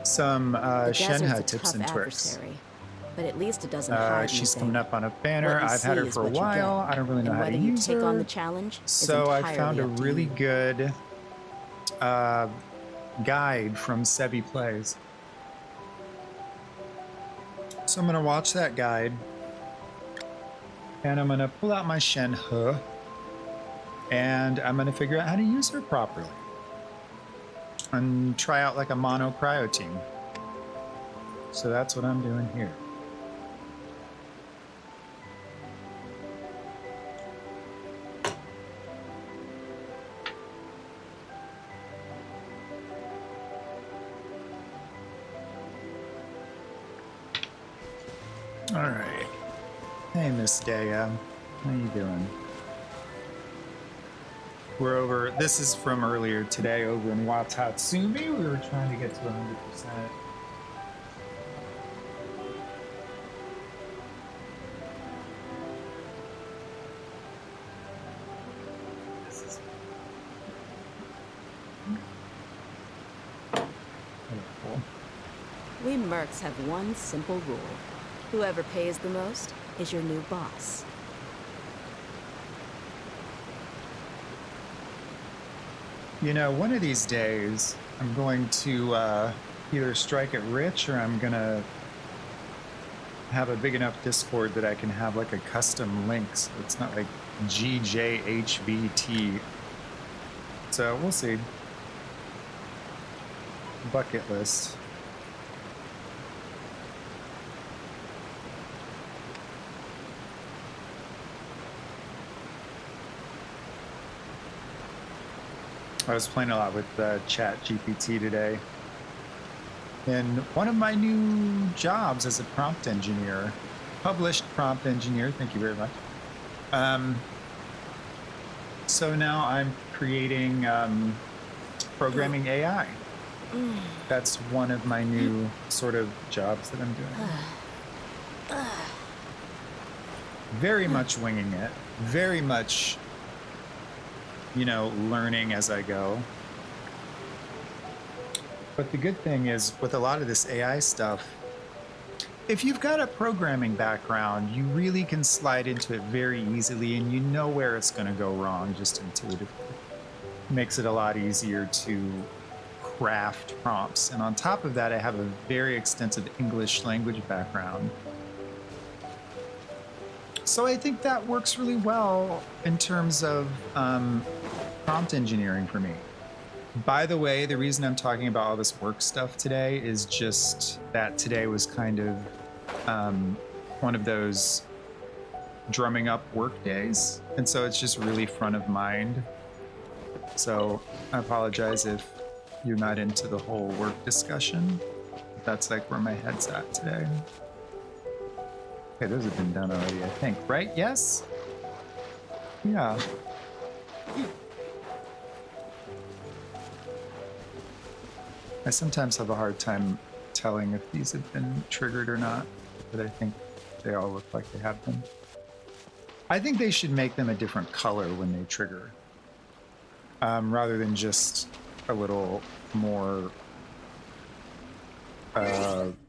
some The desert's Shenhe a tips tough and tricks. adversary, but at least it doesn't hide She's anything. coming up on a banner. What you I've had see her is for a what you get, while. I don't really know and how to whether you use take on her. the challenge is So I found entirely a up to really you. good guide from Sebi Plays. So I'm going to watch that guide. And I'm going to pull out my Shenhe. And I'm going to figure out how to use her properly. And try out like a mono cryo team. So that's what I'm doing here. All right. Hey, Miss Daya. How you doing? We're over. This is from earlier today over in Watatsumi. We were trying to get to 100%. We mercs have one simple rule. Whoever pays the most is your new boss. You know, one of these days, I'm going to either strike it rich or I'm going to have a big enough Discord that I can have like a custom link. So it's not like GJHVT. So we'll see. Bucket list. I was playing a lot with Chat GPT today. And one of my new jobs as a prompt engineer, published prompt engineer, thank you very much. So now I'm creating programming AI. That's one of my new sort of jobs that I'm doing. Very much winging it. Very much, you know, learning as I go. But the good thing is, with a lot of this AI stuff, if you've got a programming background, you really can slide into it very easily, and you know where it's going to go wrong just intuitively. Makes it a lot easier to craft prompts. And on top of that, I have a very extensive English language background. So I think that works really well in terms of prompt engineering for me. By the way, the reason I'm talking about all this work stuff today is just that today was kind of one of those drumming up work days. And so it's just really front of mind. So I apologize if you're not into the whole work discussion. That's like where my head's at today. Okay, those have been done already, I think, right? Yes? Yeah. I sometimes have a hard time telling if these have been triggered or not, but I think they all look like they have been. I think they should make them a different color when they trigger, rather than just a little more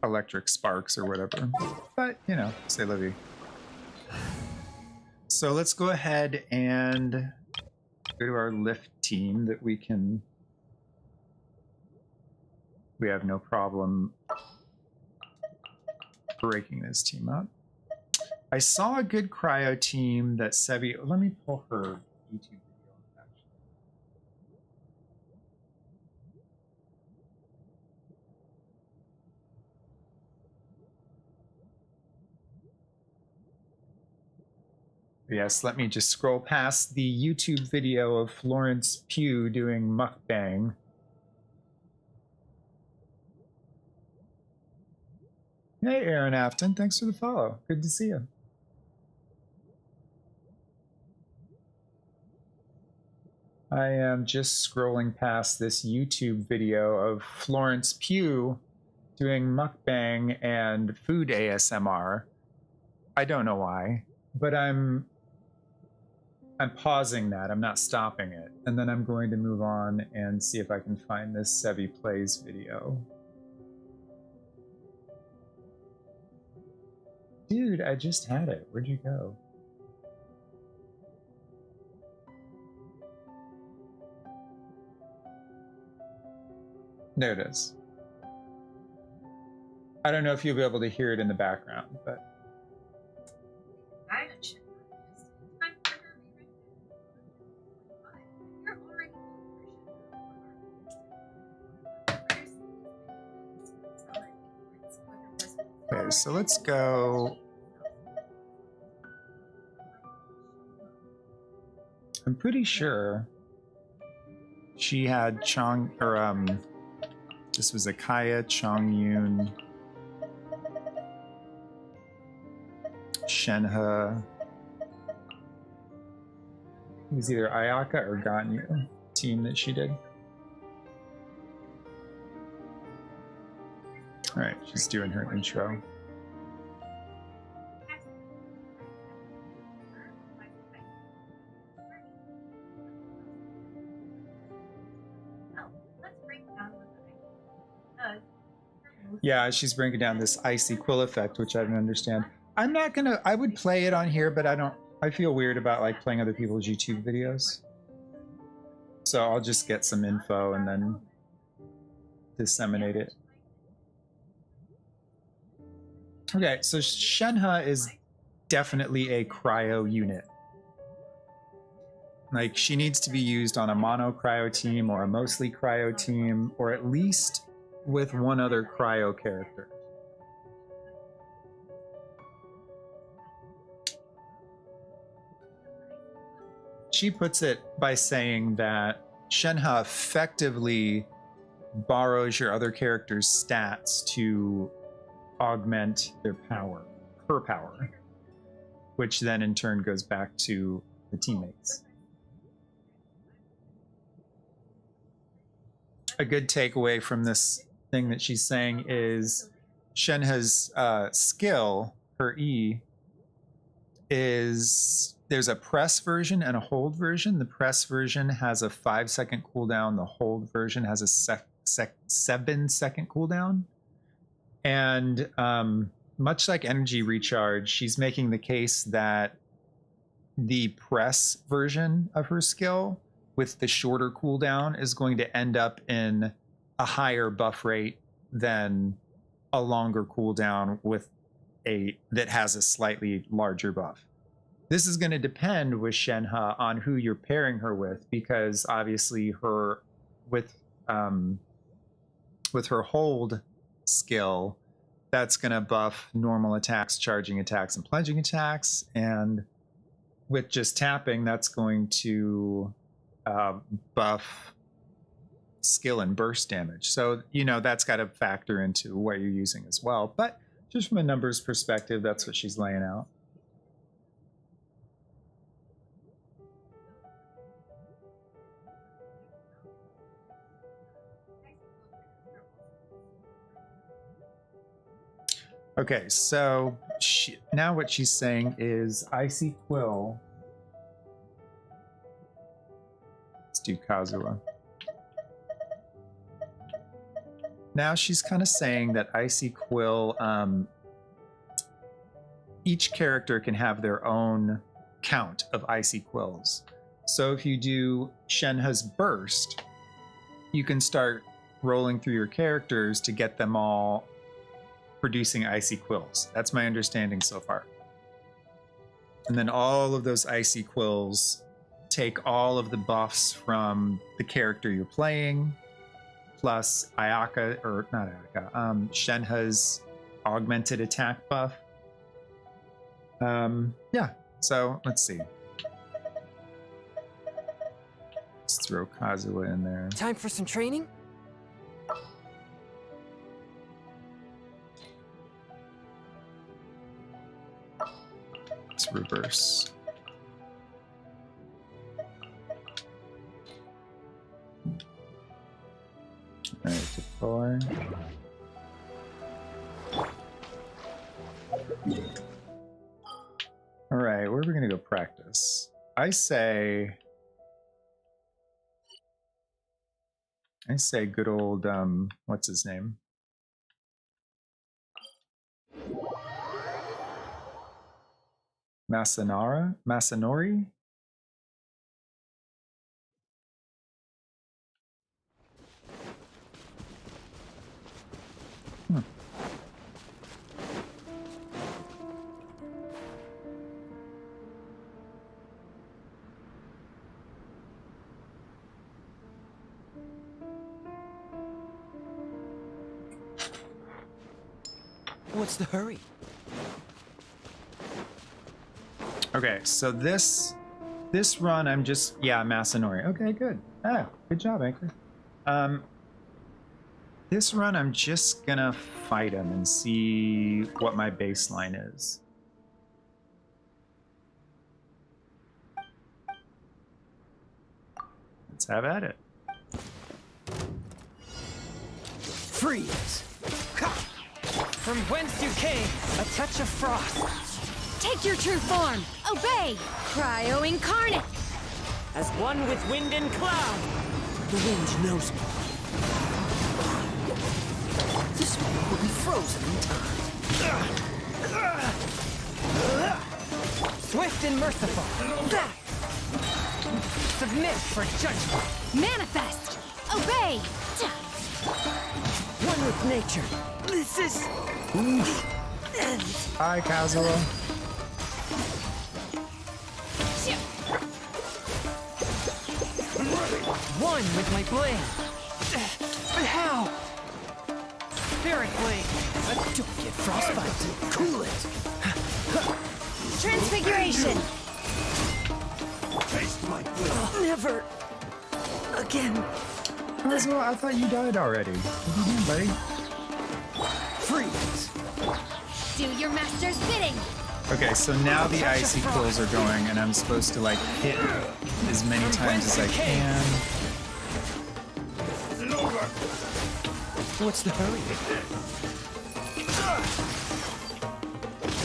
electric sparks or whatever. But, you know, c'est la vie. So let's go ahead and go to our lift team that we have no problem breaking this team up. I saw a good cryo team that Sebi, let me pull her YouTube video actually. Yes, let me just scroll past the YouTube video of Florence Pugh doing mukbang. Hey, Aaron Afton, thanks for the follow. Good to see you. I am just scrolling past this YouTube video of Florence Pugh doing mukbang and food ASMR. I don't know why, but I'm pausing that. I'm not stopping it. And then I'm going to move on and see if I can find this Sebi Plays video. Dude, I just had it. Where'd you go? There it is. I don't know if you'll be able to hear it in the background, but okay, so let's go. I'm pretty sure she had Chong, or this was Akaya, Chongyun, Shenhe. It was either Ayaka or Ganyu team that she did. All right, she's doing her intro. Yeah, she's bringing down this icy quill effect, which I don't understand. I'm not gonna. I would play it on here, but I don't. I feel weird about like playing other people's YouTube videos. So I'll just get some info and then disseminate it. Okay, so Shenhe is definitely a cryo unit. Like, she needs to be used on a mono cryo team or a mostly cryo team, or at least with one other cryo character. She puts it by saying that Shenhe effectively borrows your other character's stats to augment their power, her power, which then in turn goes back to the teammates. A good takeaway from this thing that she's saying is Shenhe's skill, her E, is there's a press version and a hold version. The press version has a 5-second cooldown. The hold version has a 7-second cooldown. And much like energy recharge, she's making the case that the press version of her skill with the shorter cooldown is going to end up in a higher buff rate than a longer cooldown with that has a slightly larger buff. This is going to depend with Shenhe on who you're pairing her with, because obviously her with her hold skill, that's going to buff normal attacks, charging attacks, and plunging attacks, and with just tapping, that's going to buff skill and burst damage. So, you know, that's got to factor into what you're using as well. But just from a numbers perspective, that's what she's laying out. Okay, so now what she's saying is Icy Quill. Let's do Kazuha. Now she's kind of saying that Icy Quill, each character can have their own count of Icy Quills. So if you do Shenhe's Burst, you can start rolling through your characters to get them all producing Icy Quills. That's my understanding so far. And then all of those Icy Quills take all of the buffs from the character you're playing, plus Ayaka, or not Ayaka, Shenhe's augmented attack buff. Yeah, so let's see. Let's throw Kazuha in there. Time for some training? Let's reverse. All right, deploy. All right, where are we gonna go practice? I say good old what's his name? Masanori? Hmm. What's the hurry? Okay, so this run I'm just Masanori. Okay, good. Ah, good job, Anchor. This run I'm just gonna fight him and see what my baseline is. Let's have at it. Freeze! From whence you came, a touch of frost. Take your true form! Obey! Cryo incarnate! As one with wind and cloud. The wind knows me. This one will be frozen in time. Swift and merciful. Submit for judgment. Manifest! Obey! One with nature. This is the end. Hi, Kazuo. One with my blade. But how? Spirit blade. Don't get frostbite. Cool it. Transfiguration! Taste my blood. Never again. Kazuo, I thought you died already. What are you doing, buddy? Freeze. Do your master's bidding! Okay, so now the icy quills are going, and I'm supposed to like hit as many times as I can. What's the hurry?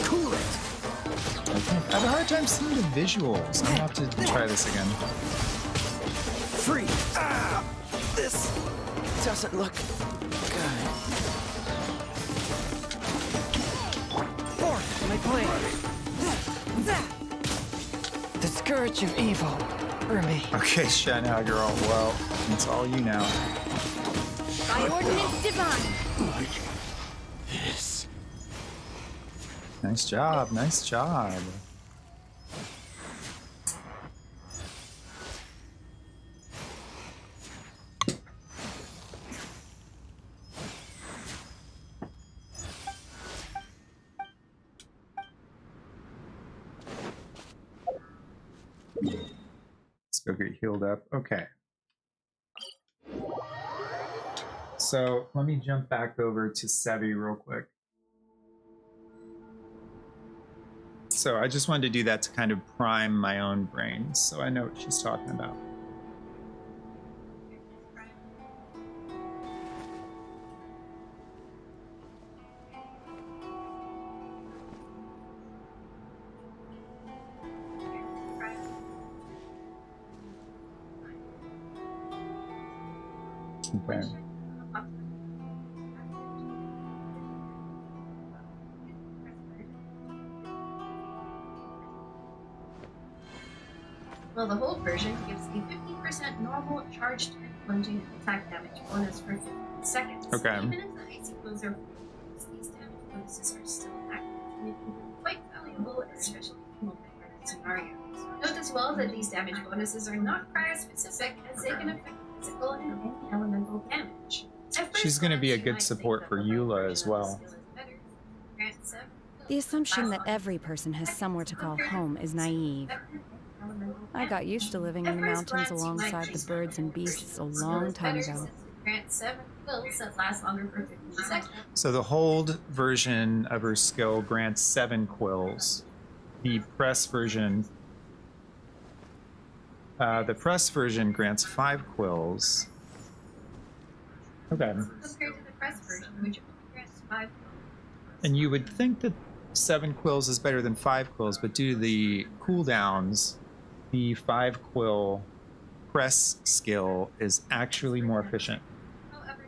Cool it. Okay. I have a hard time seeing the visuals. I'm gonna have to try this again. Freeze. This doesn't look good. Forth my blade. The scourge of evil for me. Okay, Shenhe, you're all well. It's all you now. By ordinance divine! This. Nice job, nice job. Let's go get healed up. Okay. So let me jump back over to Sevi real quick. So I just wanted to do that to kind of prime my own brain so I know what she's talking about. Okay. Well, the hold version gives a 50% normal charged and plunging attack damage bonus for 15 seconds. Okay. Even if the icy blows are full, these damage bonuses are still active, making them quite valuable, especially in multi-player scenarios. Note as well that these damage bonuses are not cryo-specific, as they can affect physical and any elemental damage. She's going to be a good support for Eula as well. The assumption that every person has somewhere to call home is naive. I got used to living in the mountains alongside the birds and beasts a long time ago. So the hold version of her skill grants 7 quills. The press version grants 5 quills. Okay. Compared to the press version, which grants 5 And you would think that 7 quills is better than 5 quills, but due to the cooldowns, the 5 quill press skill is actually more efficient. However,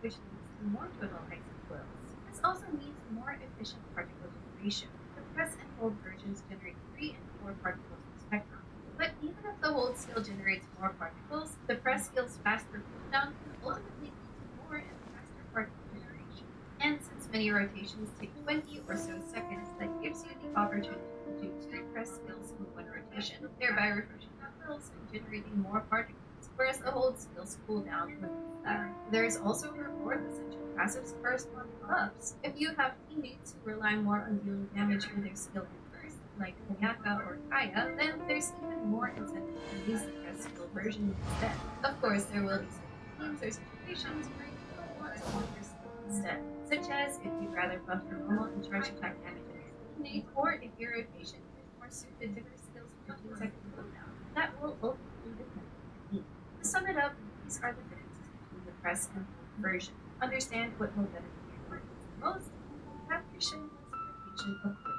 which leads to more total icy quills. This also means more efficient particle generation. The press and hold versions generate 3 and 4 particles respectively. But even if the hold skill generates more particles, the press skill's faster cooldown can ultimately lead to more and faster particle generation. And since many rotations take 20 or so seconds, that gives you the opportunity to do 2 press skills in one rotation, thereby refreshing the quills and generating more particles, whereas the hold skills cool down limits that. There's also her 4th essential passives correspond to buffs. If you have teammates who rely more on dealing damage with their skill first, like Kayaka or Kaya, then there's even more incentive to use the press skill version instead. Of course, there will be certain teams or situations where you don't want to use your skill instead, such as if you'd rather buff your normal and charge attack damage as a teammate, or if your rotation is more suited to her skill's 15-second cooldown. That will ultimately depend on the team. To sum it up, these are the differences between the press and hold version. Understand what modality you're working with most, and have your Shenhe's rotation of quick.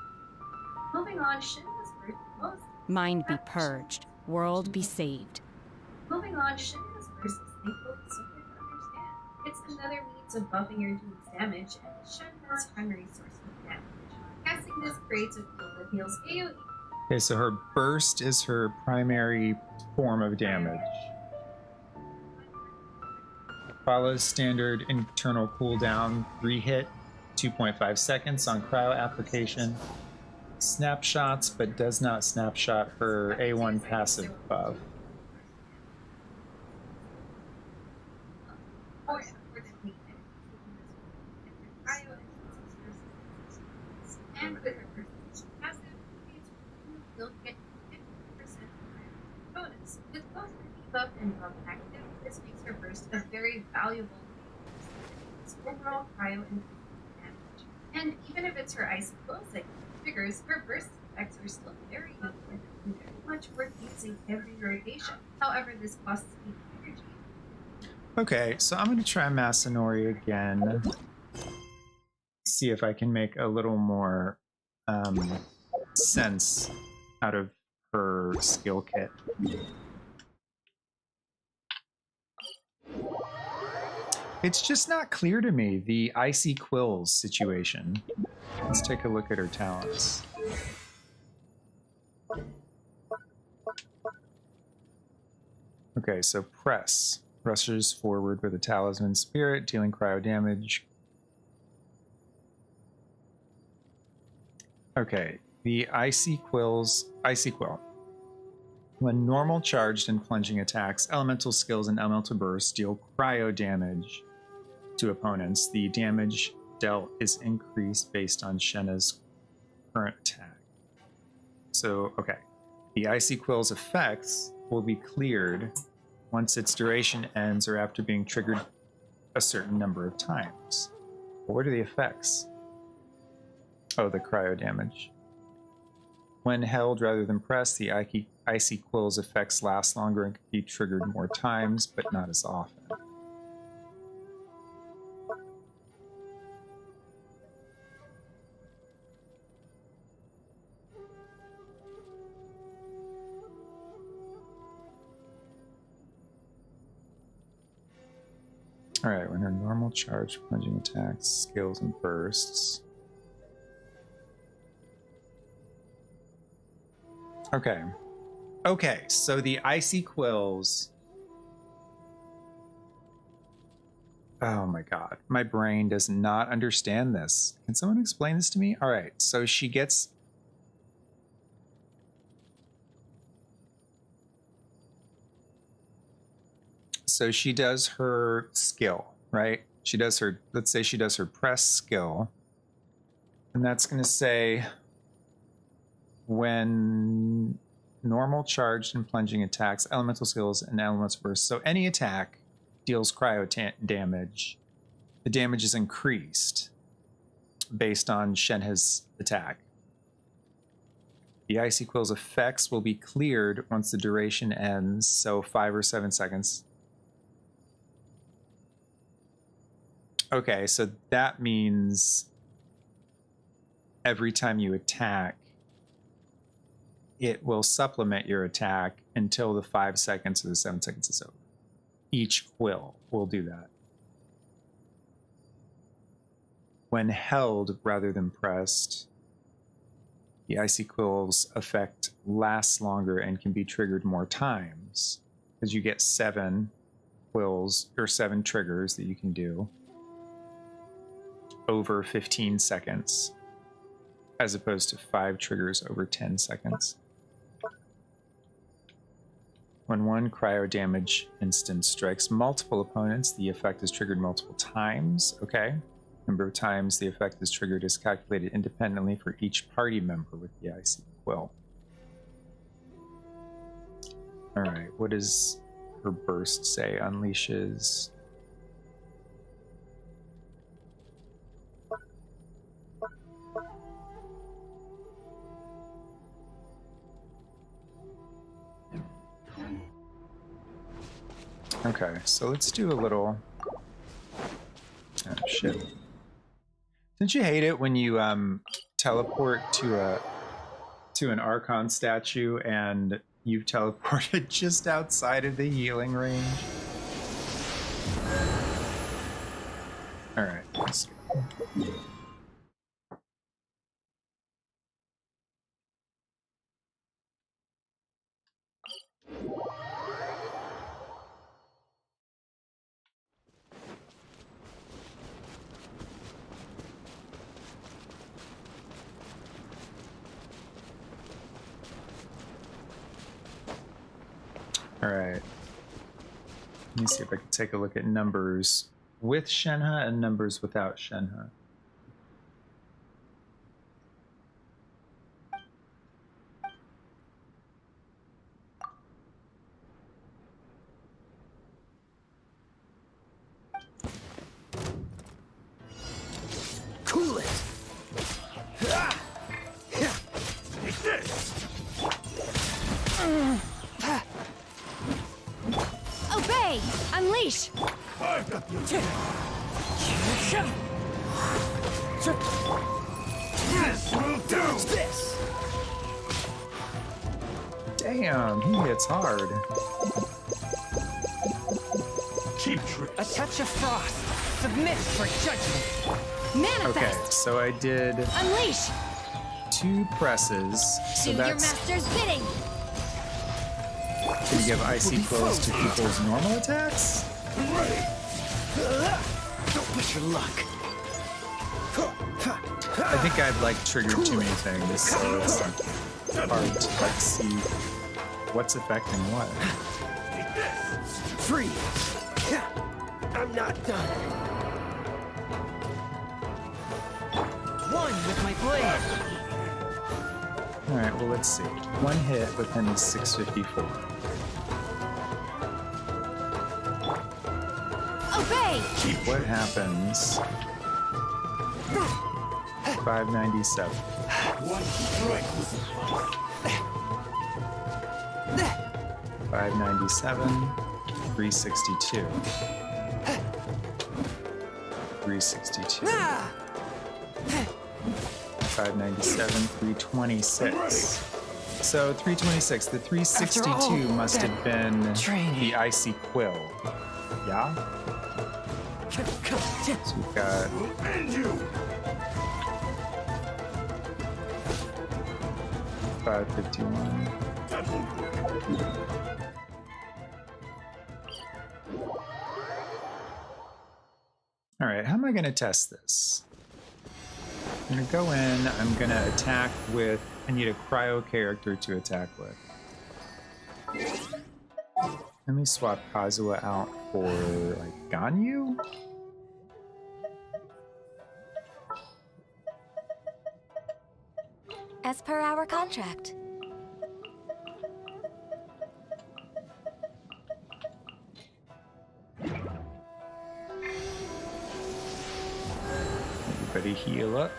Moving on, Shenhe's worth most. Mind be purged, world be saved. Moving on, Shenhe's verse is thankfully simple to understand. It's another means of buffing your team's damage, and is Shenhe's primary source of damage. Casting this creates a field that heals AoE. Okay, so her burst is her primary form of damage. Follows standard internal cooldown, 3 hit, 2.5 seconds on cryo application. Snapshots, but does not snapshot her A1 passive buff. And with her first passive, you'll get 50% bonus. With both her debuff and buff active, this makes her burst a very valuable overall cryo and damage. And even if it's her icy close that triggers, her burst effects are still very important and very much worth using every rotation. However, this costs me energy. Okay, so I'm going to try Masanori again. See if I can make a little more sense out of her skill kit. It's just not clear to me, the Icy Quills situation. Let's take a look at her talents. Okay, so press. Rushes forward with a talisman spirit, dealing cryo damage. Okay, the Icy Quills. Icy Quill. When normal charged and plunging attacks, elemental skills and elemental bursts deal cryo damage to opponents. The damage dealt is increased based on Shenhe's current attack. So, okay. The Icy Quill's effects will be cleared once its duration ends or after being triggered a certain number of times. What are the effects? Oh, the cryo damage. When held rather than pressed, the Icy Quill's effects last longer and can be triggered more times, but not as often. Alright, when her normal charge, plunging attacks, skills, and bursts. Okay. Okay, so the Icy Quills. Oh my god. My brain does not understand this. Can someone explain this to me? Alright, so she gets... So she does her skill, right? She does her, let's say she does her press skill. And that's going to say when normal charged and plunging attacks, elemental skills, and elemental bursts. So any attack deals cryo damage. The damage is increased based on Shenhe's attack. The Icy Quill's effects will be cleared once the duration ends, so 5 or 7 seconds. Okay, so that means every time you attack, it will supplement your attack until the 5 seconds or the 7 seconds is over. Each quill will do that. when held rather than pressed, the icy quill's effect lasts longer and can be triggered more times, because you get 7 quills or 7 triggers that you can do over 15 seconds, as opposed to 5 triggers over 10 seconds. When one cryo damage instance strikes multiple opponents, the effect is triggered multiple times. Okay. Number of times the effect is triggered is calculated independently for each party member with the icy quill. Alright, what does her burst say? Unleashes. Okay, so let's do a little... Oh, shit. Don't you hate it when you teleport to an Archon statue and you've teleported just outside of the healing range? Alright, let's go. Alright. Let me see if I can take a look at numbers with Shenhe and numbers without Shenhe. Cool it. Take this. Obey! Unleash! I've got you. This will do. This. Damn, he hits hard. Cheap trick. A touch of frost. Submit for judgment. Okay, Manifest! so I did Unleash! 2 presses, so Do your that's... master's bidding! Can you give icy quills to people's normal attacks? Ready. Don't push your luck. I think I've like triggered too many things, so it's hard to like see what's affecting what. Free. I'm not done. One with my blade. Alright, well let's see. 1 hit with him is 654. Obey! What happens? 597. One strike was enough. 597. 362. 362. 597, 326. So 326. The 362 must have been training. the icy quill. Yeah? So we've got We'll end you. 551. All right, how am I going to test this? I'm going to go in, I'm going to attack with, I need a cryo character to attack with. Let me swap Kazuha out for, like, Ganyu? As per our contract. Everybody heal up.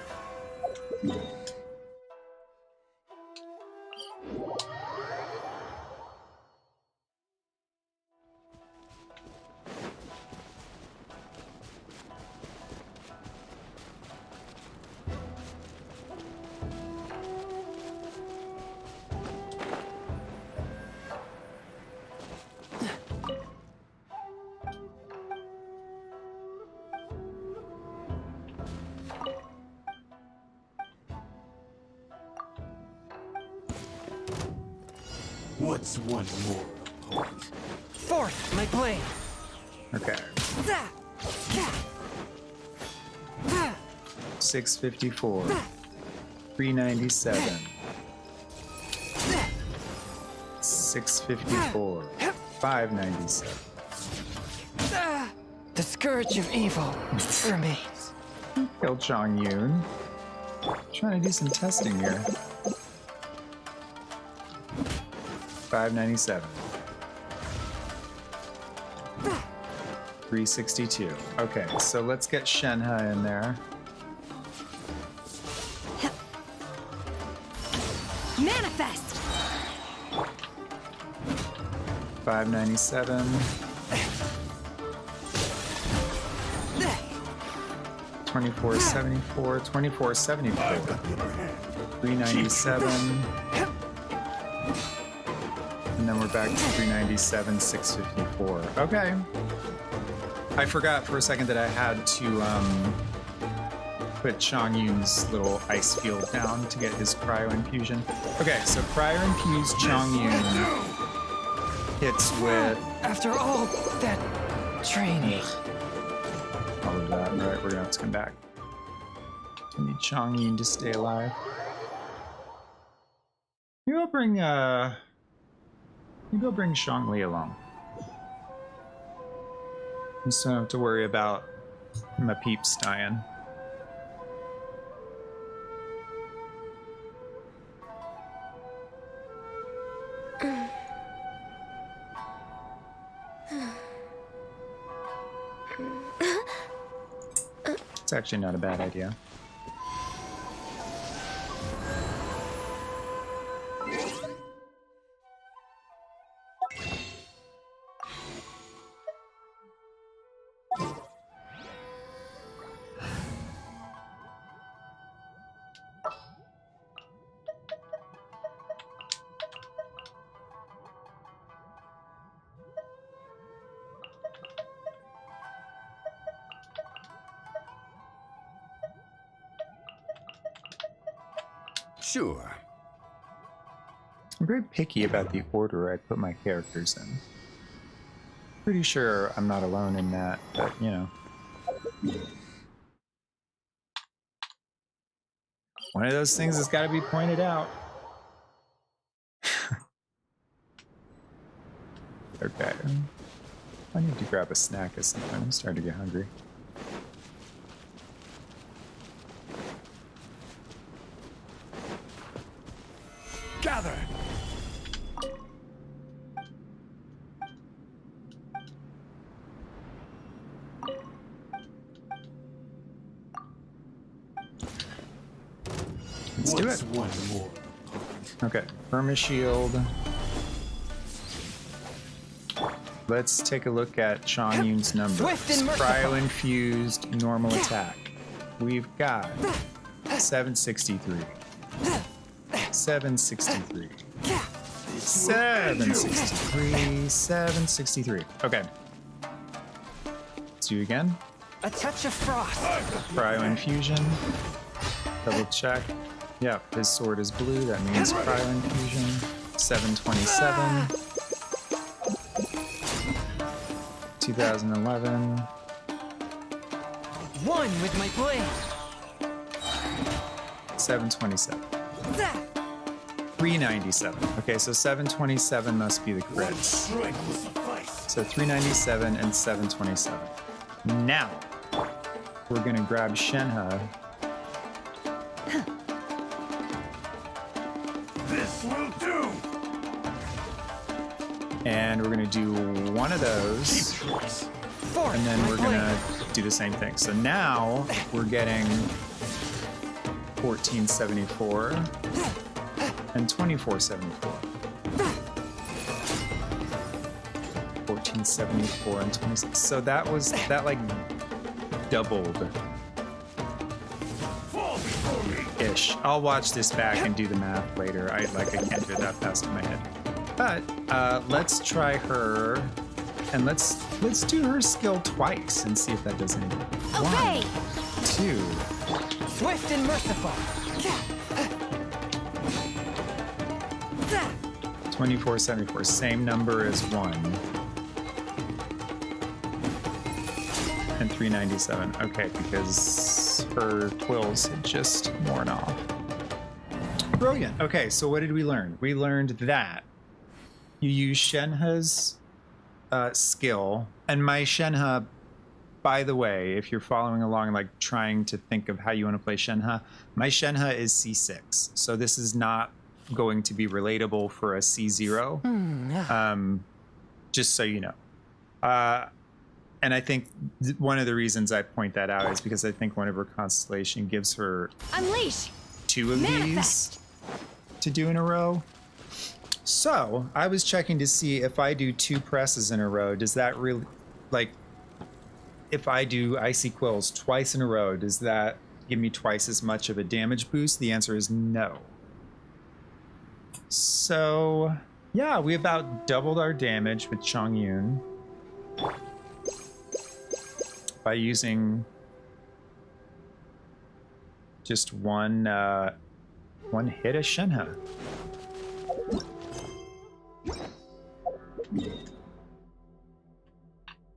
What's one more point? Fourth, my blade. Okay. 654. 397. 654. 597. The scourge of evil remains. Kill Chong Yun. Trying to do some testing here. 597. 362. Okay, so let's get Shenhe in there. Manifest! 597. 2474. 2474. 397. And then we're back to 397, 654. Okay. I forgot for a second that I had to put Chong Yun's little ice field down to get his cryo infusion. Okay, so cryo infused Chong Yun hits with After all that training. all of that. All right, we're gonna have to come back. I need Chong Yun to stay alive. Maybe I'll bring Shang Li along. Just don't have to worry about my peeps dying. It's actually not a bad idea. Sure. I'm very picky about the order I put my characters in. Pretty sure I'm not alone in that, but you know. One of those things that's got to be pointed out. Okay. I need to grab a snack at some point. I'm starting to get hungry. Gather. Let's do What's it. one more? Okay, Perma-Shield. Let's take a look at Chong Yun's numbers. Swift and merciful. Cryo-infused normal attack. We've got 763. 763. 763. 763. Okay. Let's do it again. A touch of frost. Cryo infusion. Double check. Yep, his sword is blue. That means cryo infusion. 727. 2011. One with my blade. 727. 397. Okay, so 727 must be the crits. Strength will suffice. So 397 and 727. Now, we're gonna grab Shenhe. This will do. And we're gonna do one of those. Fourth, And then my we're blade. gonna do the same thing. So now we're getting 1474 and 2474. 1474 and 26. So that like doubled Fall before me. ish. I'll watch this back and do the math later. I can't do it that fast in my head. But let's try her, and let's do her skill twice and see if that does anything. Obey! 2, Swift and merciful. 2474, same number as 1. And 397. Okay, because her quills had just worn off. Brilliant. Okay, so what did we learn? We learned that you use Shenhe's skill. And my Shenhe, by the way, if you're following along, like trying to think of how you want to play Shenhe, my Shenhe is C6. So this is not going to be relatable for a C0. Just so you know. And I think one of the reasons I point that out is because I think one of her constellation gives her Unleash! 2 of Manifest! these to do in a row. So I was checking to see if I do 2 presses in a row, does that really, like, if I do Icy Quills twice in a row, does that give me twice as much of a damage boost? The answer is no. So yeah, we about doubled our damage with Chongyun by using just one hit of Shenhe.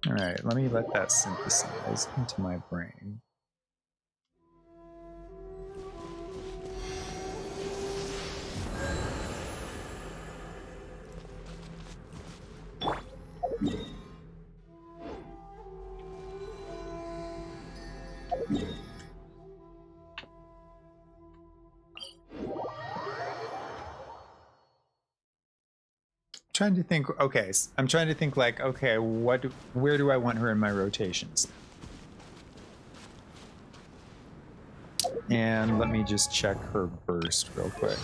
All right, let me let that synthesize into my brain. Trying to think. Okay, I'm trying to think like, okay, where do I want her in my rotations? And let me just check her burst real quick.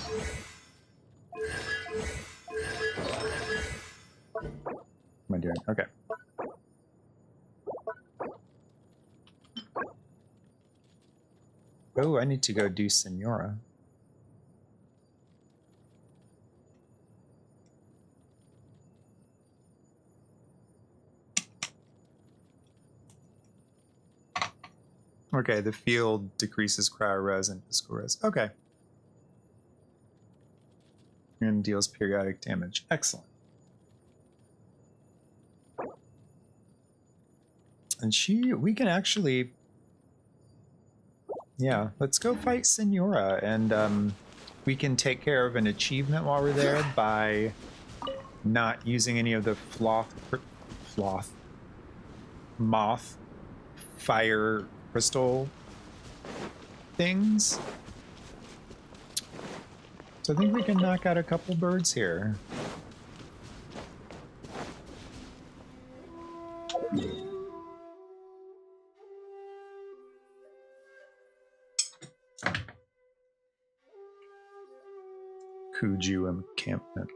What am I doing? Okay. Oh, I need to go do Senora. Okay, the field decreases cryo res and physical res. Okay. And deals periodic damage. Excellent. And we can actually, yeah, let's go fight Senora, and we can take care of an achievement while we're there by not using any of the moth fire crystal things. So I think we can knock out a couple birds here. Kuju encampment.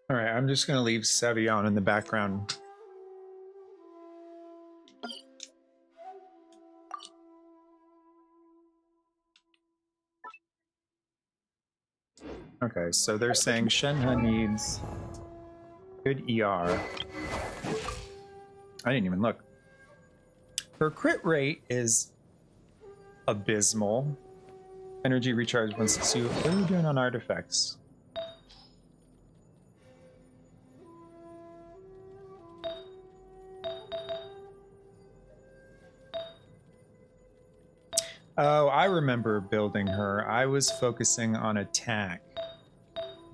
All right, I'm just going to leave Sevion in the background. Okay, so they're saying Shenhe needs good ER. I didn't even look. Her crit rate is abysmal. Energy recharge 162. What are you doing on artifacts? Oh, I remember building her. I was focusing on attack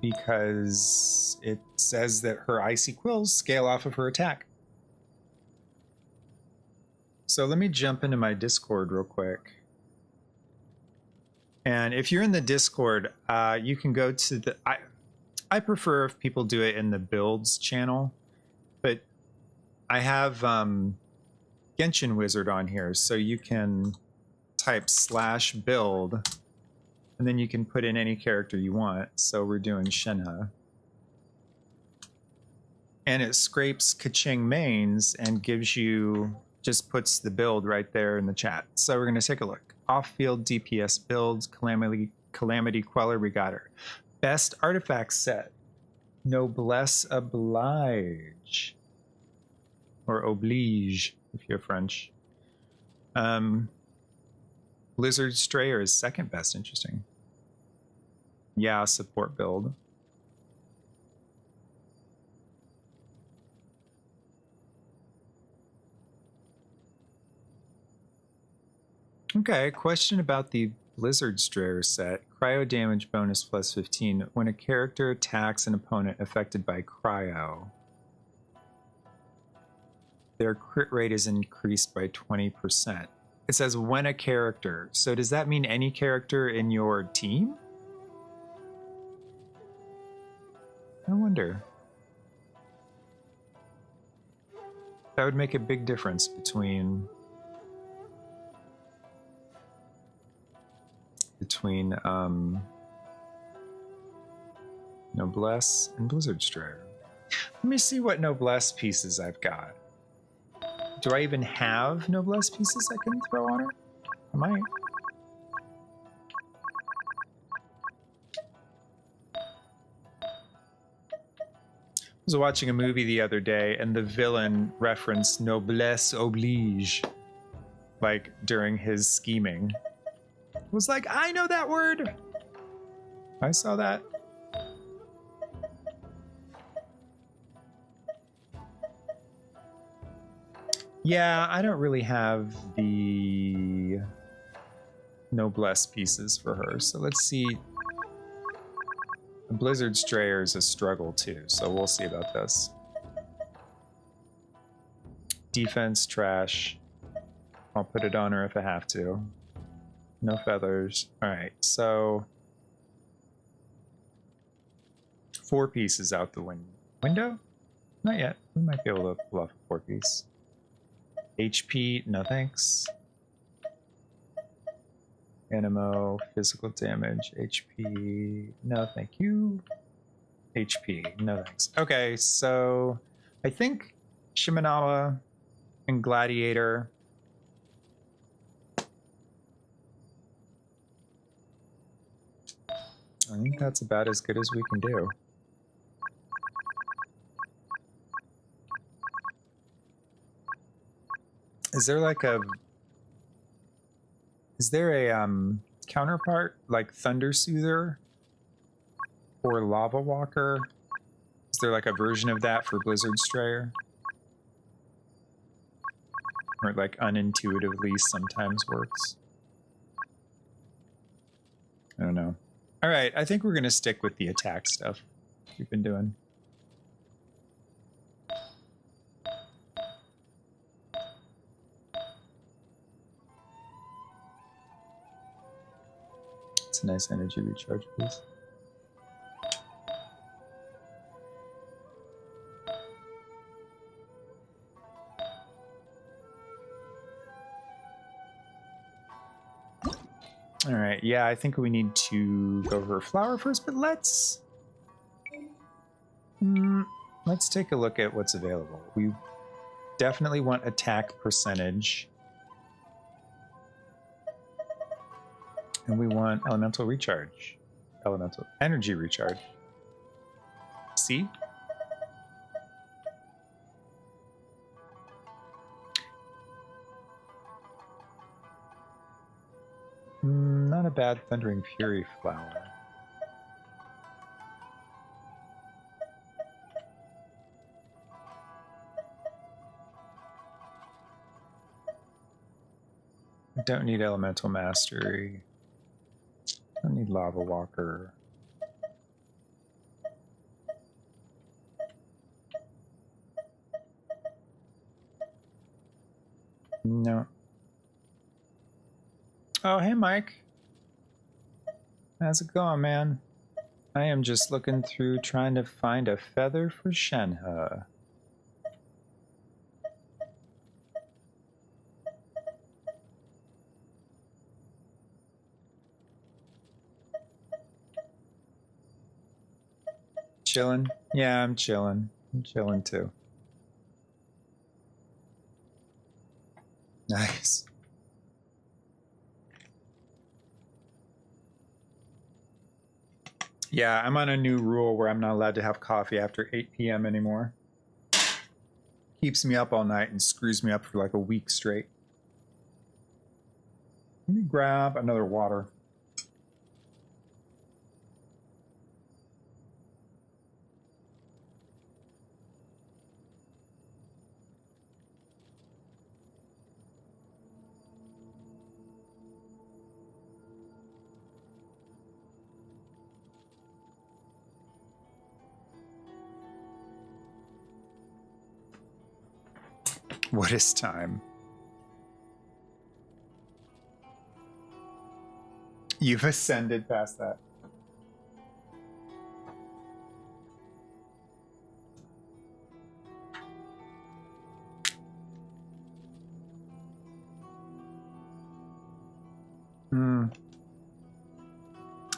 because it says that her icy quills scale off of her attack. So let me jump into my Discord real quick. And if you're in the Discord, you can go to the... I prefer if people do it in the builds channel, but I have Genshin Wizard on here, so you can type /build, and then you can put in any character you want. So we're doing Shenhe. And it scrapes Kaching mains and gives you, just puts the build right there in the chat. So we're going to take a look. Off-field DPS builds, Calamity Queller, we got her. Best artifact set, Noblesse Oblige. or oblige if you're French. Blizzard Strayer is second best. Interesting. Yeah, support build. Okay, question about the Blizzard Strayer set. Cryo damage bonus plus 15 when a character attacks an opponent affected by cryo. Their crit rate is increased by 20%. It says when a character. So does that mean any character in your team? I wonder. That would make a big difference between Noblesse and Blizzard Strayer. Let me see what Noblesse pieces I've got. Do I even have Noblesse pieces I can throw on her? I might. I was watching a movie the other day and the villain referenced Noblesse oblige, like during his scheming. I was like, I know that word. I saw that. Yeah, I don't really have the Noblesse pieces for her. So let's see. The Blizzard Strayer is a struggle too, so we'll see about this. Defense, trash. I'll put it on her if I have to. No feathers. Alright, so 4 pieces out the window? Not yet. We might be able to pull off a 4-piece. HP, no thanks. Animo, physical damage, HP, no thank you. HP, no thanks. Okay, so I think Shimenawa and Gladiator. I think that's about as good as we can do. Is there like a... Is there a counterpart like Thunder Soother or Lava Walker? Is there like a version of that for Blizzard Strayer? Or it like unintuitively sometimes works? I don't know. All right, I think we're gonna stick with the attack stuff we've been doing. It's a nice energy recharge, please. All right, yeah, I think we need to go over flower first, but let's take a look at what's available. We definitely want attack percentage. And we want elemental recharge. Elemental energy recharge. See? Not a bad Thundering Fury flower. I don't need Elemental Mastery. I need Lava Walker. No. Oh, hey, Mike. How's it going, man? I am just looking through trying to find a feather for Shenhe. Chilling? Yeah, I'm chilling. I'm chilling too. Nice. Yeah, I'm on a new rule where I'm not allowed to have coffee after 8 p.m. anymore. keeps me up all night and screws me up for like a week straight. Let me grab another water. What is time? You've ascended past that.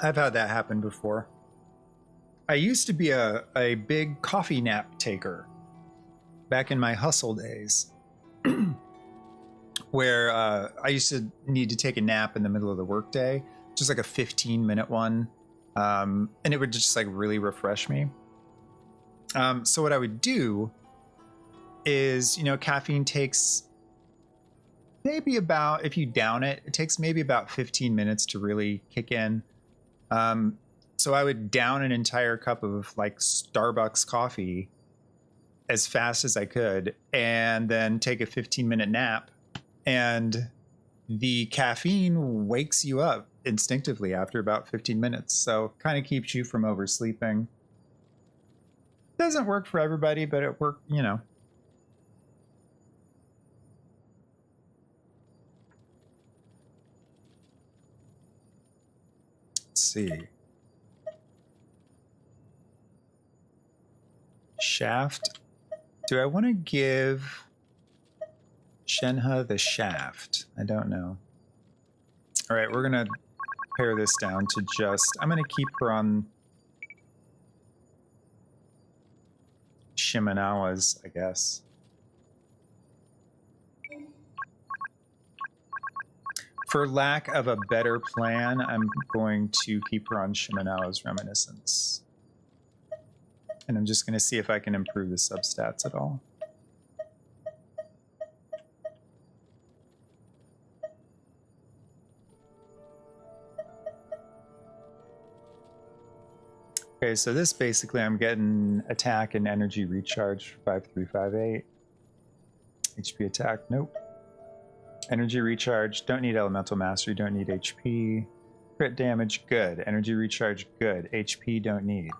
I've had that happen before. I used to be a big coffee nap taker back in my hustle days. Where I used to need to take a nap in the middle of the workday, just like a 15-minute one, and it would just like really refresh me. So what I would do is, you know, caffeine takes maybe about, if you down it, it takes maybe about 15 minutes to really kick in. So I would down an entire cup of like Starbucks coffee as fast as I could, and then take a 15-minute nap. And the caffeine wakes you up instinctively after about 15 minutes. So kind of keeps you from oversleeping. Doesn't work for everybody, but it worked, you know. Let's see. Shaft. Do I want to give Shenhe the shaft? I don't know. All right, we're gonna pare this down to just, I'm gonna keep her on Shimenawa's, I guess. For lack of a better plan, I'm going to keep her on Shimenawa's Reminiscence. And I'm just gonna see if I can improve the substats at all. Okay, so this basically I'm getting attack and energy recharge 5358. HP attack, nope. Energy recharge, don't need elemental mastery, don't need HP. Crit damage, good. Energy recharge, good. HP, don't need.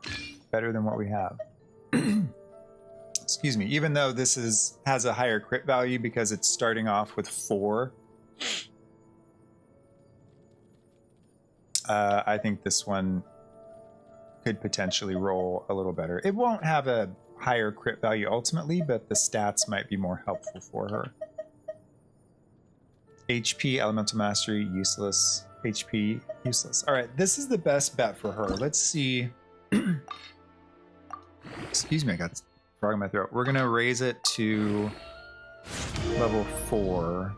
Better than what we have. Excuse me, even though this has a higher crit value because it's starting off with 4. I think this one could potentially roll a little better. It won't have a higher crit value ultimately, but the stats might be more helpful for her. HP, Elemental Mastery, useless. HP, useless. All right, this is the best bet for her. Let's see. Excuse me, I got a frog in my throat. We're gonna raise it to level 4.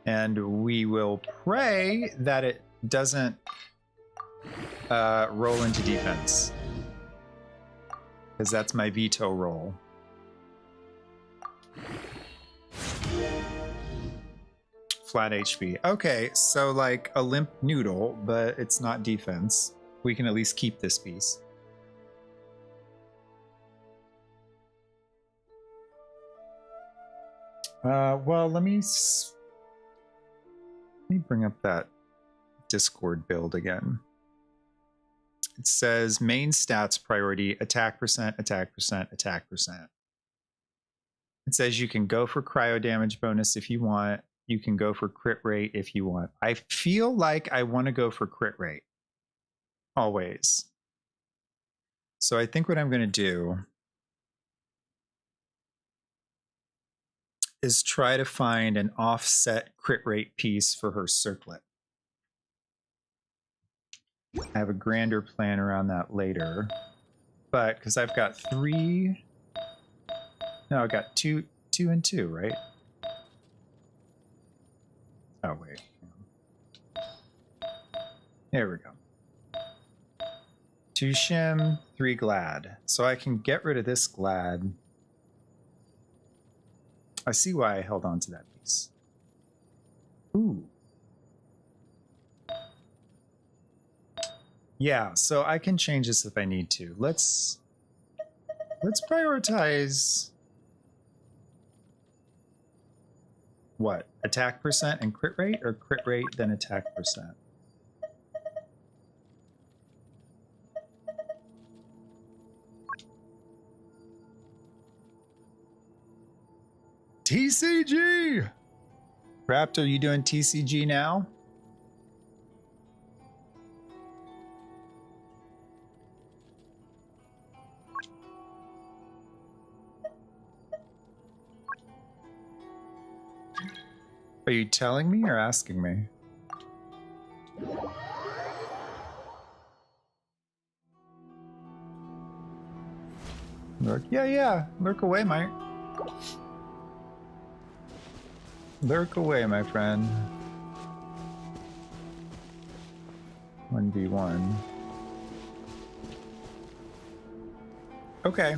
And we will pray that it doesn't roll into defense, because that's my veto roll. Flat HP. Okay, so like a limp noodle, but it's not defense. We can at least keep this piece. Well, let me bring up that Discord build again. It says main stats priority, attack percent, attack percent, attack percent. It says you can go for cryo damage bonus if you want. You can go for crit rate if you want. I feel like I want to go for crit rate. Always. So I think what I'm going to do is try to find an offset crit rate piece for her circlet. I have a grander plan around that later, but because I've got 3, no, I got 2 and 2, right? Oh wait, there we go. 2 shim, 3 glad. So I can get rid of this glad. I see why I held on to that piece. Ooh. Yeah, so I can change this if I need to. Let's prioritize what? Attack percent and crit rate, or crit rate then attack percent? TCG! Raptor, you doing TCG now? Are you telling me or asking me? Lurk? Yeah. Lurk away, Mike. Lurk away, my friend. 1v1. Okay.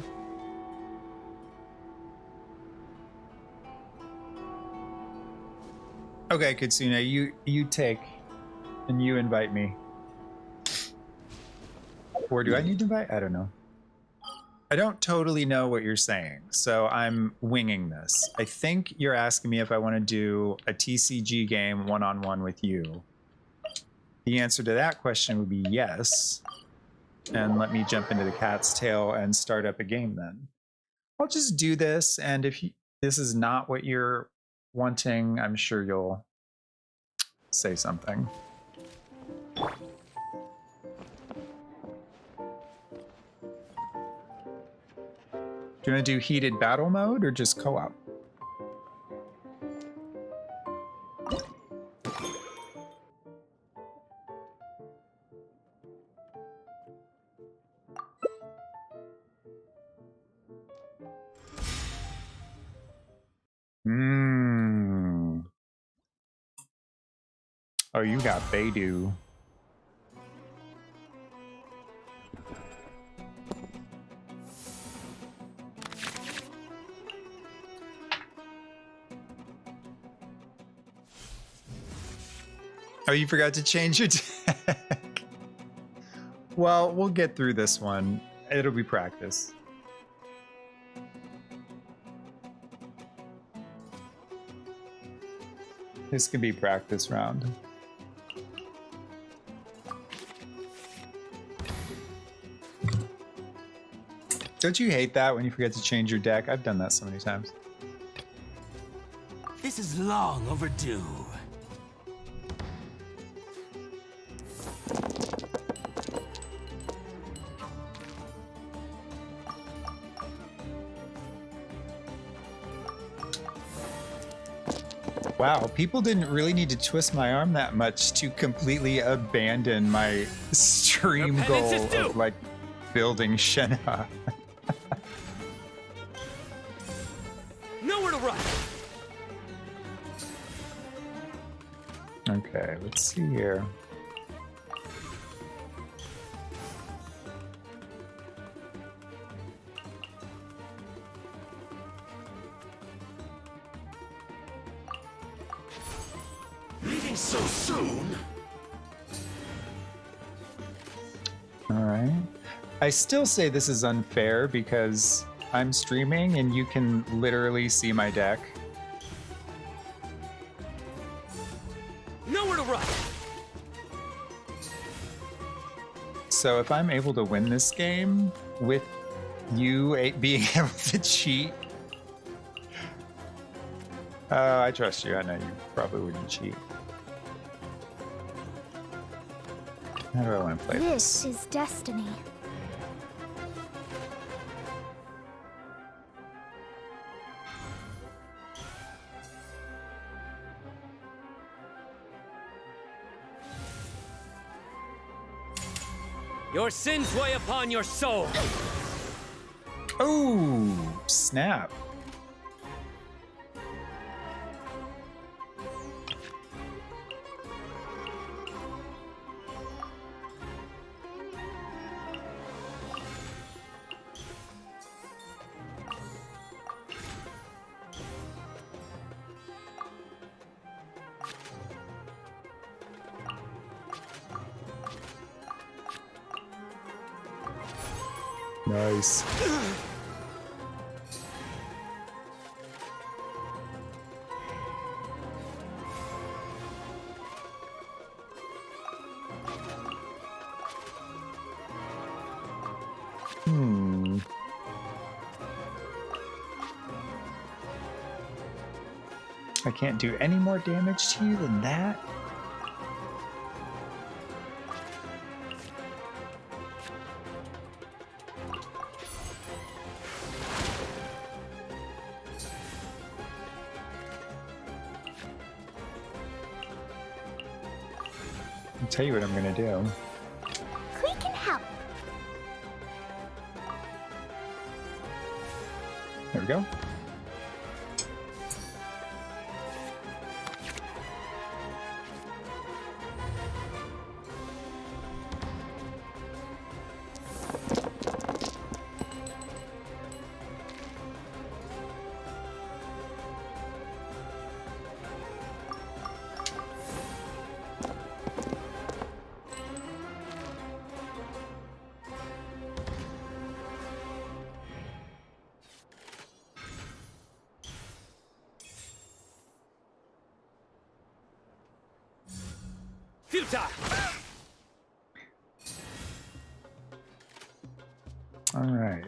Okay, Katsuna, you take and you invite me. Or do I need to invite? I don't know. I don't totally know what you're saying, so I'm winging this. I think you're asking me if I want to do a TCG game one-on-one with you. The answer to that question would be yes. And let me jump into the cat's tail and start up a game then. I'll just do this, and if this is not what you're wanting, I'm sure you'll say something. Do you want to do heated battle mode or just co-op? Oh, you got Beidou. Oh, you forgot to change your deck. Well, we'll get through this one. It'll be practice. This could be practice round. Don't you hate that when you forget to change your deck? I've done that so many times. This is long overdue. Wow, people didn't really need to twist my arm that much to completely abandon my stream goal of like building Shenhe. Nowhere to run. Okay, let's see here. Leaving so soon? All right. I still say this is unfair because I'm streaming and you can literally see my deck. Nowhere to run. So if I'm able to win this game with you being able to cheat, I trust you. I know you probably wouldn't cheat. How do I want to play this? This is destiny. Your sins weigh upon your soul. Oh, snap. Nice. I can't do any more damage to you than that? I'll tell you what I'm gonna do. We can help. There we go. Futile! All right.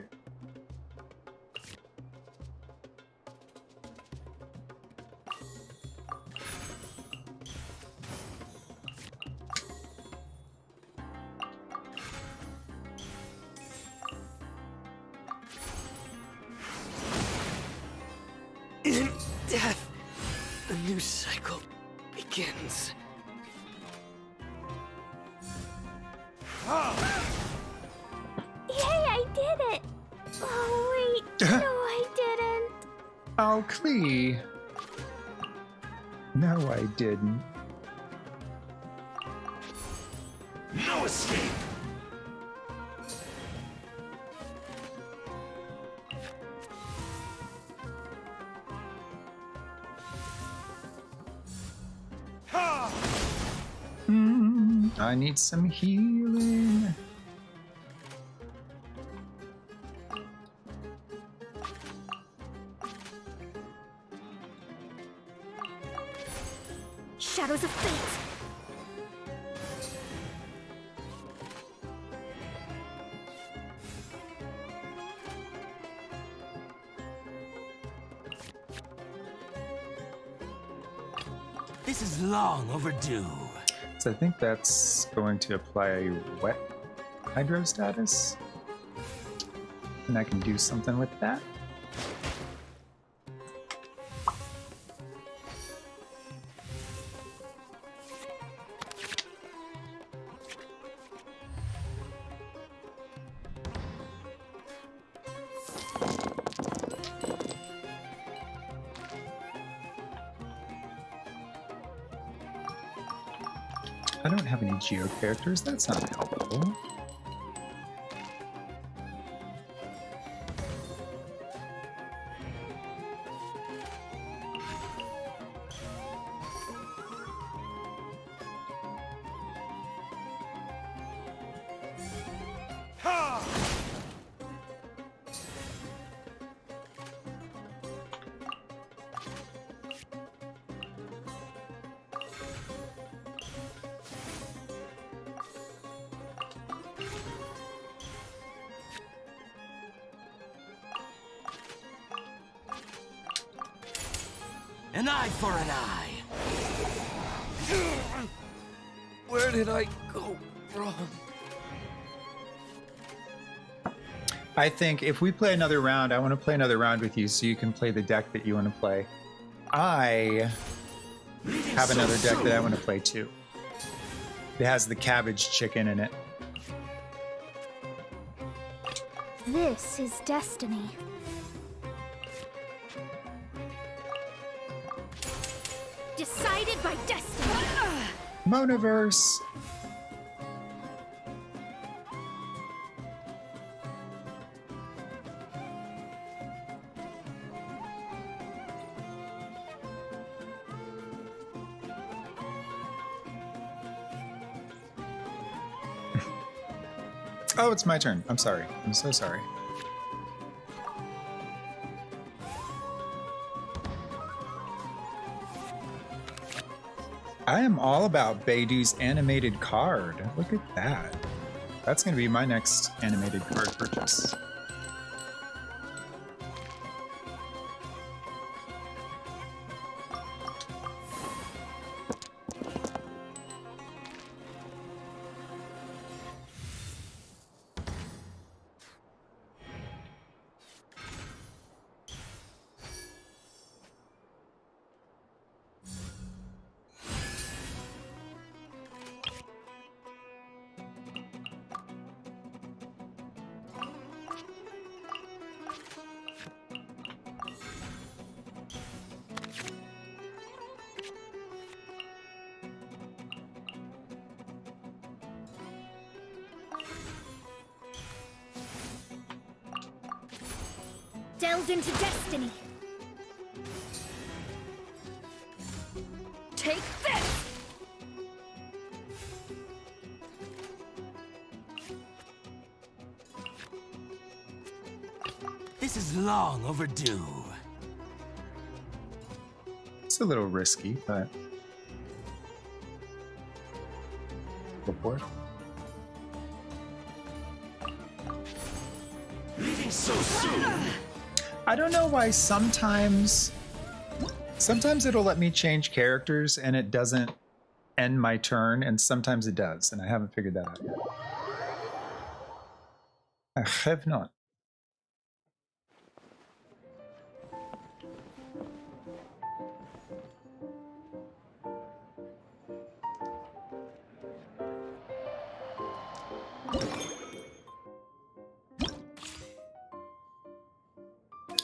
In death, a new cycle begins. Yay, I did it! Oh, wait. No, I didn't. Oh, Klee. No, I didn't. No escape. I need some healing. Shadows of fate. This is long overdue. So I think that's going to apply a wet hydro status. And I can do something with that. I don't have any geo characters. That's not helpful. An eye for an eye. Where did I go wrong? I think if we play another round, I want to play another round with you so you can play the deck that you want to play. I have another deck that I want to play too. It has the cabbage chicken in it. This is destiny. Decided by destiny. Monoverse. Oh, it's my turn. I'm sorry. I'm so sorry. I am all about Beidou's animated card. Look at that. That's going to be my next animated card purchase. Delved into destiny. Take this! This is long overdue. It's a little risky, but go for it. Leaving so soon. I don't know why sometimes it'll let me change characters and it doesn't end my turn, and sometimes it does, and I haven't figured that out yet. I have not.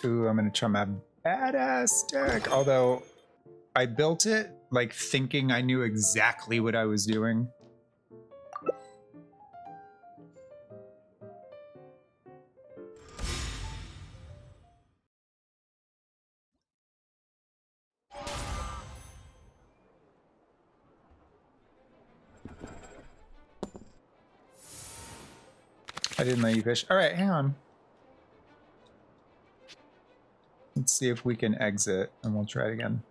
Ooh, I'm gonna try my badass deck. Although I built it like thinking I knew exactly what I was doing. I didn't let you fish. All right, hang on. Let's see if we can exit, and we'll try it again.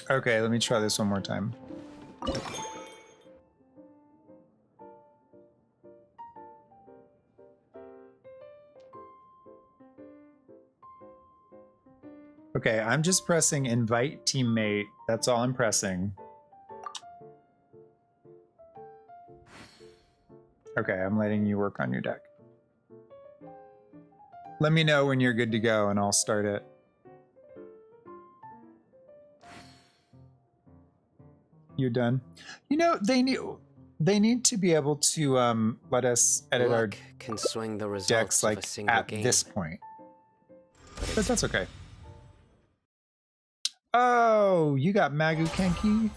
Okay, let me try this one more time. Okay, I'm just pressing invite teammate. That's all I'm pressing. Okay, I'm letting you work on your deck. Let me know when you're good to go and I'll start it. You're done. You know, they need to be able to let us edit our Luck can swing the results decks of like a single at game. this point. But that's okay. Oh, you got Magu Kenki.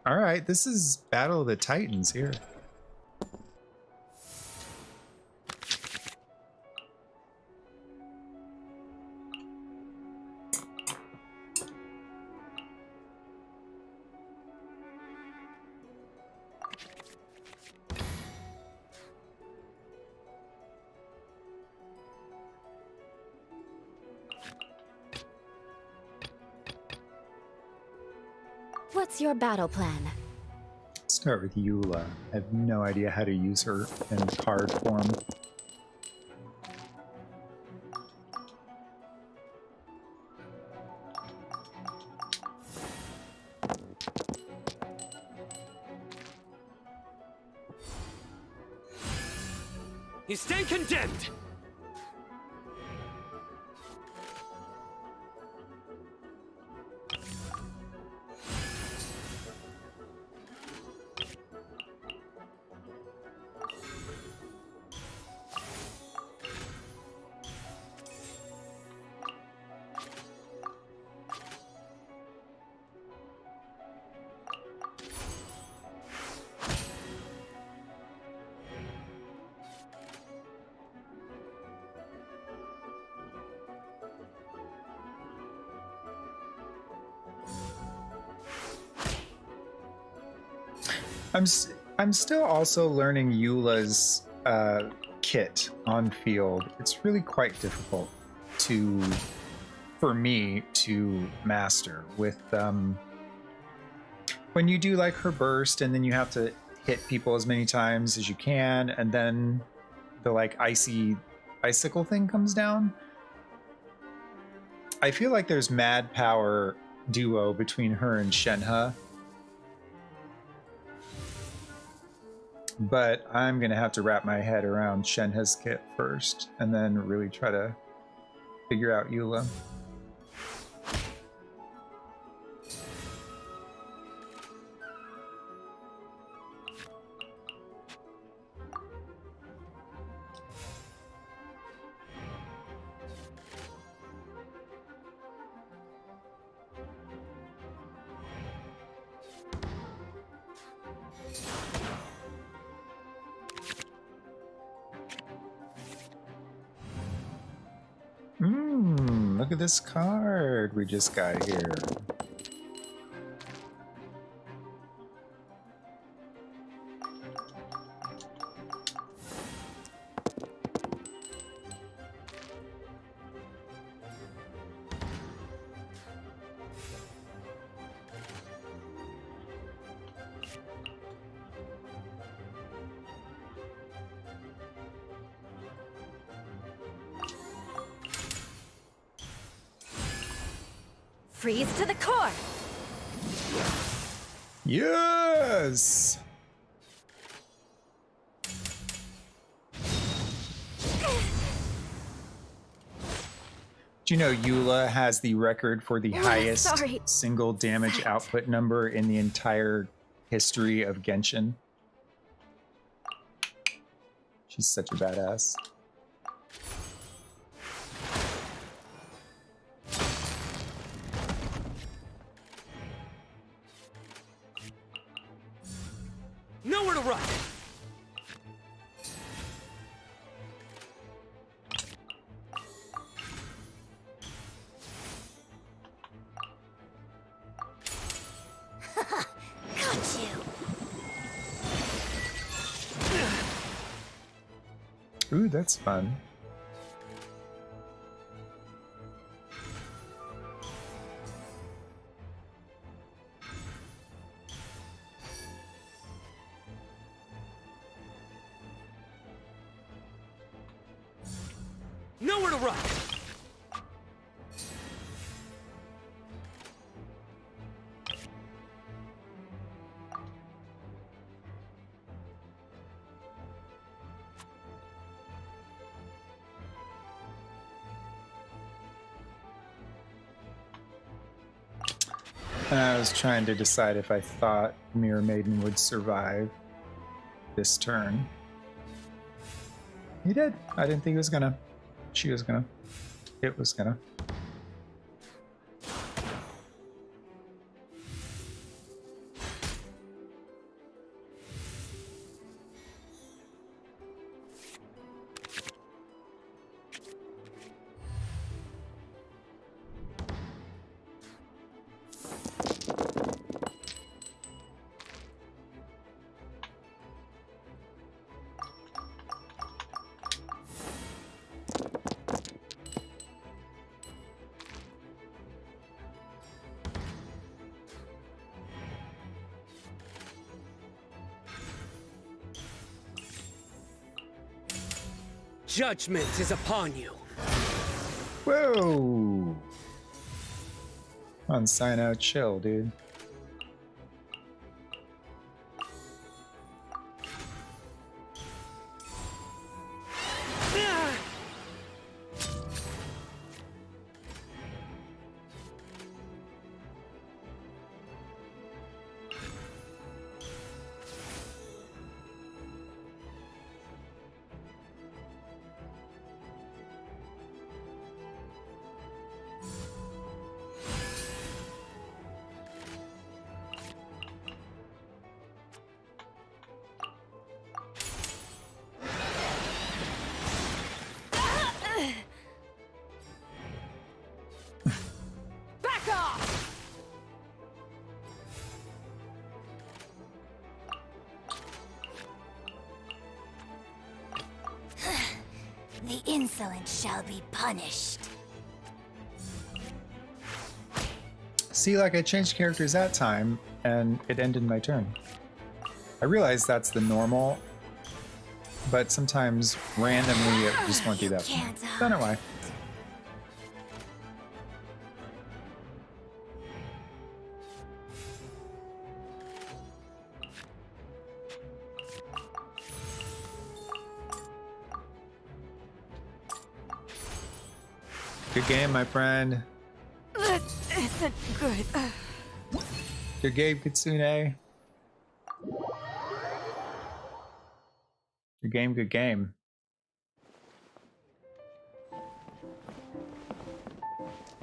All right, this is Battle of the Titans here. What's your battle plan? Start with Eula. I have no idea how to use her in card form. You stand condemned! I'm still also learning Eula's kit on field. It's really quite difficult for me to master with when you do like her burst and then you have to hit people as many times as you can, and then the like icicle thing comes down. I feel like there's mad power duo between her and Shenhe. But I'm going to have to wrap my head around Shenhe's kit first and then really try to figure out Eula. Look at this card we just got here. Freeze to the core! Yes! Do you know Eula has the record for the highest sorry. single damage output number in the entire history of Genshin? She's such a badass. Nowhere to run! Got you! Ooh, that's fun. Nowhere to run! And I was trying to decide if I thought Mirror Maiden would survive this turn. He did. I didn't think he was gonna. She was gonna. It was gonna. Judgment is upon you. Whoa! On sign out, chill, dude. insolence shall be punished. See, like I changed characters that time, and it ended my turn. I realize that's the normal, but sometimes randomly it just won't do that. Don't know why. Good game, my friend. Good. Good game, Kitsune. Good game, good game.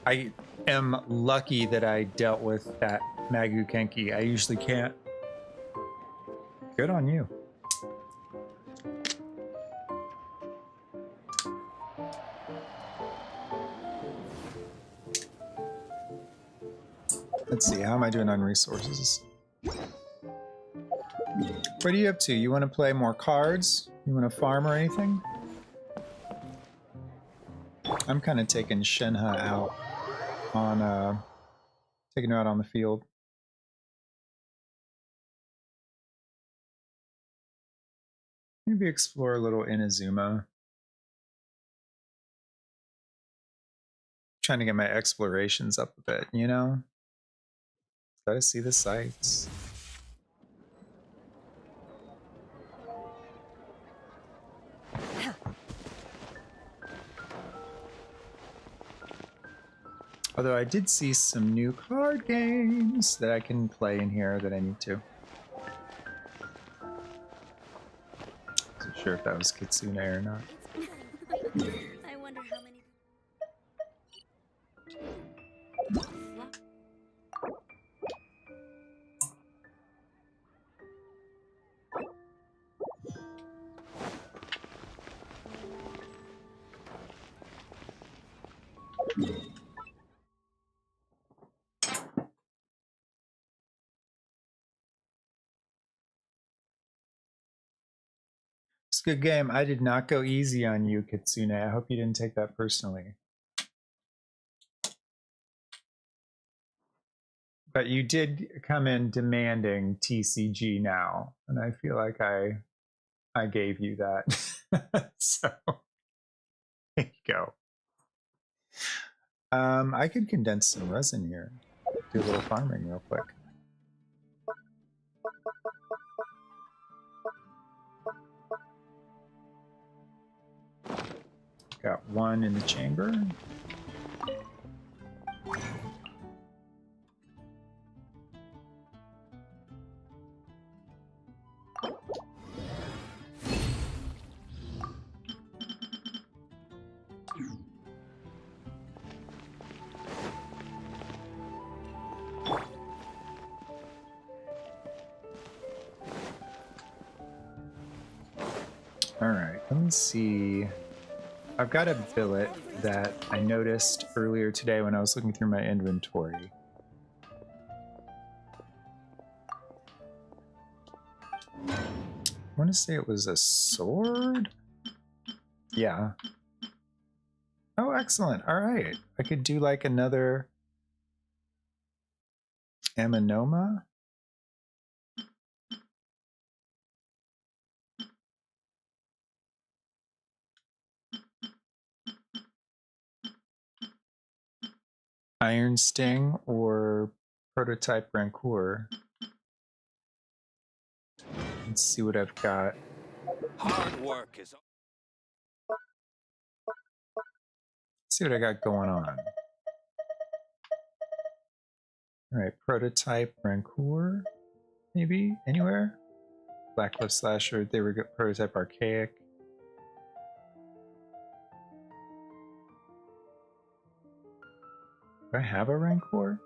I am lucky that I dealt with that Magu Kenki. I usually can't. Good on you. Let's see, how am I doing on resources? What are you up to? You want to play more cards? You want to farm or anything? I'm kind of taking Shenhe out on, taking her out on the field. Maybe explore a little Inazuma. Trying to get my explorations up a bit, you know? Gotta see the sights. Although I did see some new card games that I can play in here that I need to. Wasn't sure if that was Kitsune or not. I wonder how many. It's a good game. I did not go easy on you, Kitsune. I hope you didn't take that personally. But you did come in demanding TCG now, and I feel like I gave you that. So there you go. I could condense some resin here. Do a little farming real quick. Got one in the chamber. All right, let me see. I've got a billet that I noticed earlier today when I was looking through my inventory. I want to say it was a sword? Yeah. Oh, excellent. All right. I could do like another Amanoma. Iron Sting or Prototype Rancour. Let's see what I've got. Hard work is. Let's see what I got going on. All right, Prototype Rancour, maybe anywhere. Blackcliff Slasher. There we go. Prototype Archaic. Do I have a Rancor?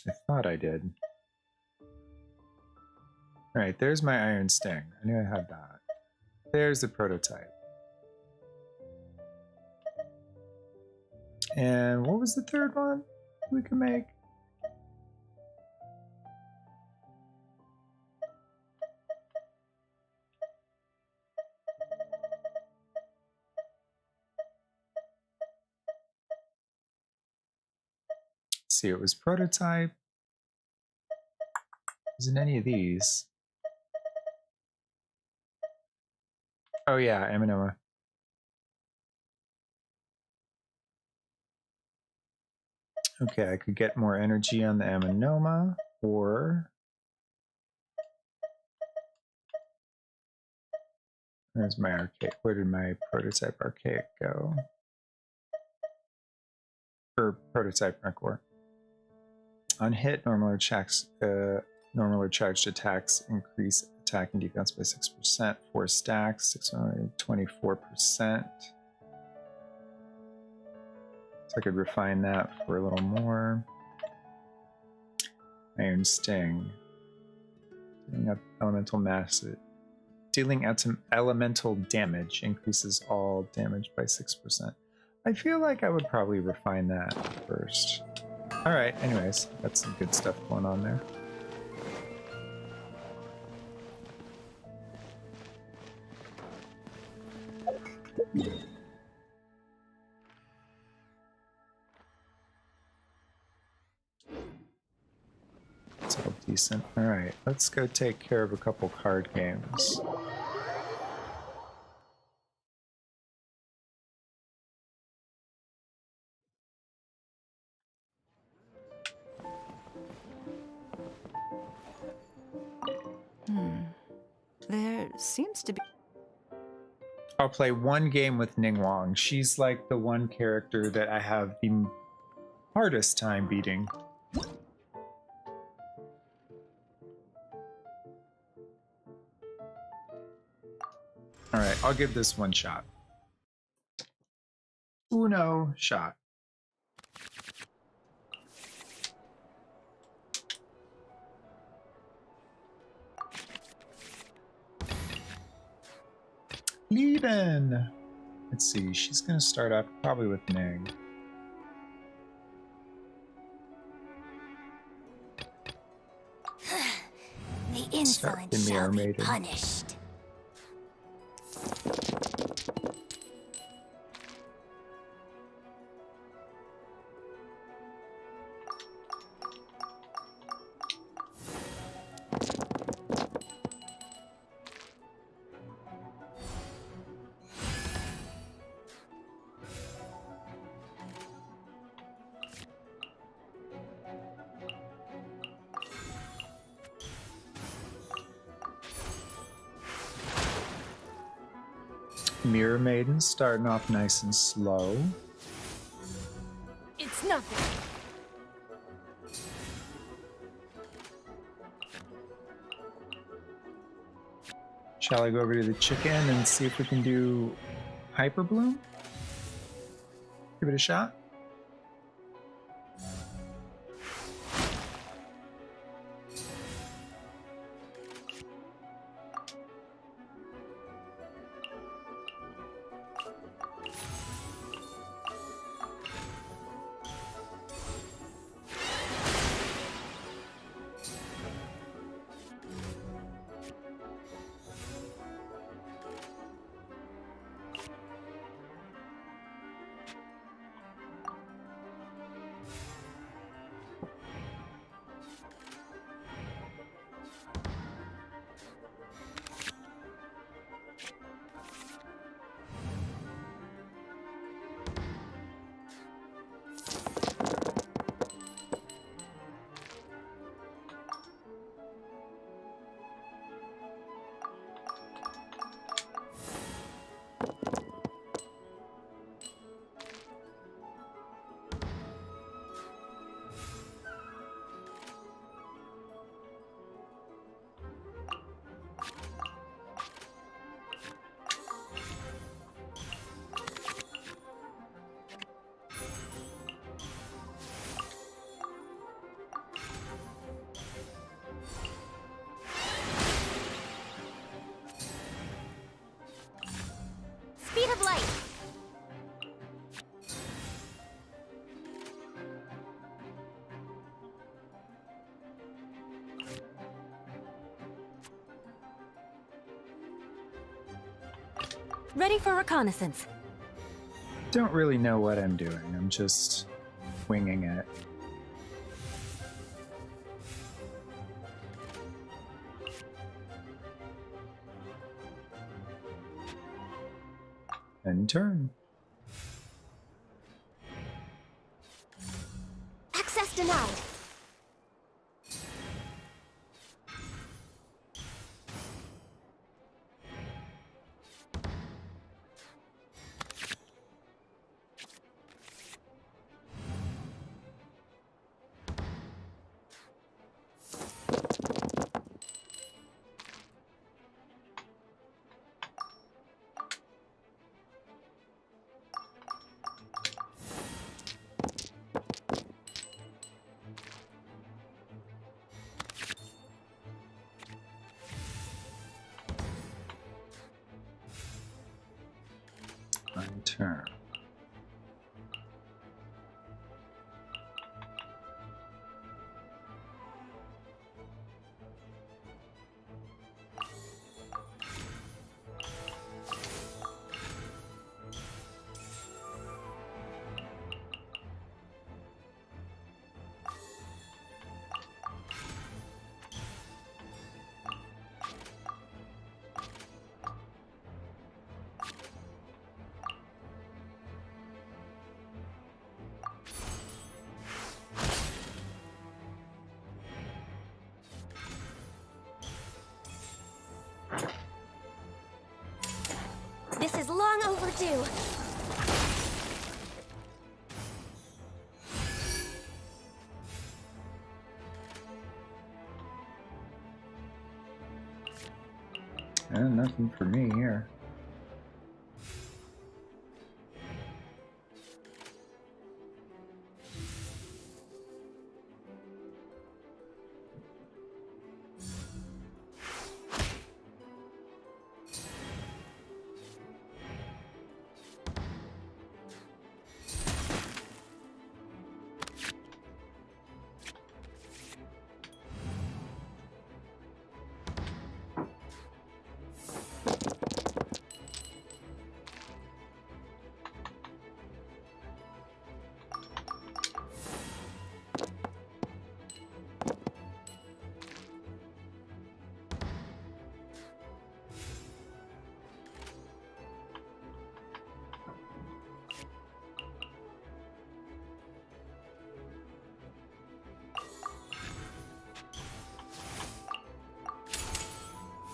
I thought I did. Alright, there's my Iron Sting. I knew I had that. There's the prototype. And what was the third one we could make? see, it was prototype. Isn't any of these? Oh yeah, Aminoma. Okay, I could get more energy on the Aminoma, or where's my archaic? Where did my prototype archaic go? Or prototype Mercor. On hit, normal or charged attacks increase attack and defense by 6%. 4 stacks, 24%. So I could refine that for a little more. Iron Sting. Dealing up elemental mass. Dealing elemental damage increases all damage by 6%. I feel like I would probably refine that first. Alright, anyways, that's some good stuff going on there. It's all decent. Alright, let's go take care of a couple card games. There seems to be... I'll play one game with Ningguang. She's like the one character that I have the hardest time beating. Alright, I'll give this one shot. Uno shot. Lieben! Let's see, she's gonna start off probably with Ning. The insolent shall be punished. Mirror Maiden starting off nice and slow. It's nothing. Shall I go over to the chicken and see if we can do Hyper Bloom? Give it a shot. Speed of light. Ready for reconnaissance. Don't really know what I'm doing. I'm just winging it. And turn. Access denied. And turn. This is long overdue. And nothing for me here.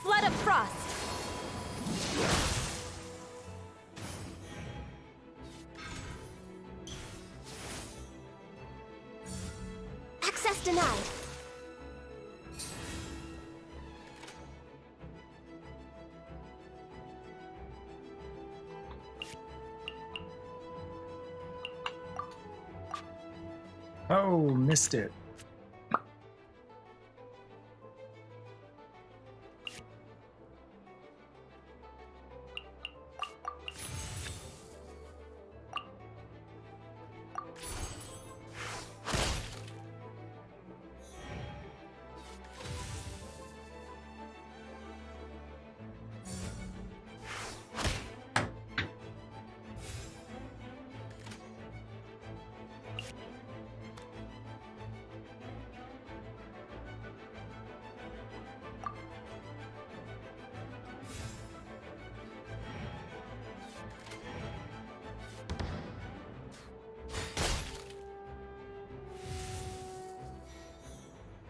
Flood of frost. Access denied. Oh, missed it.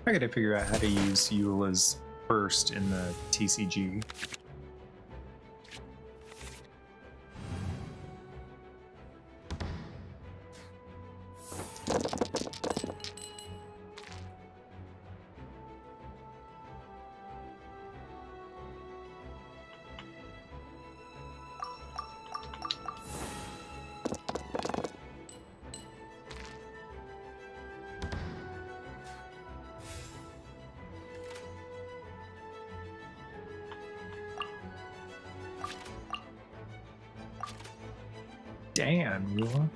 I gotta figure out how to use Eula's burst in the TCG. Damn, Eula.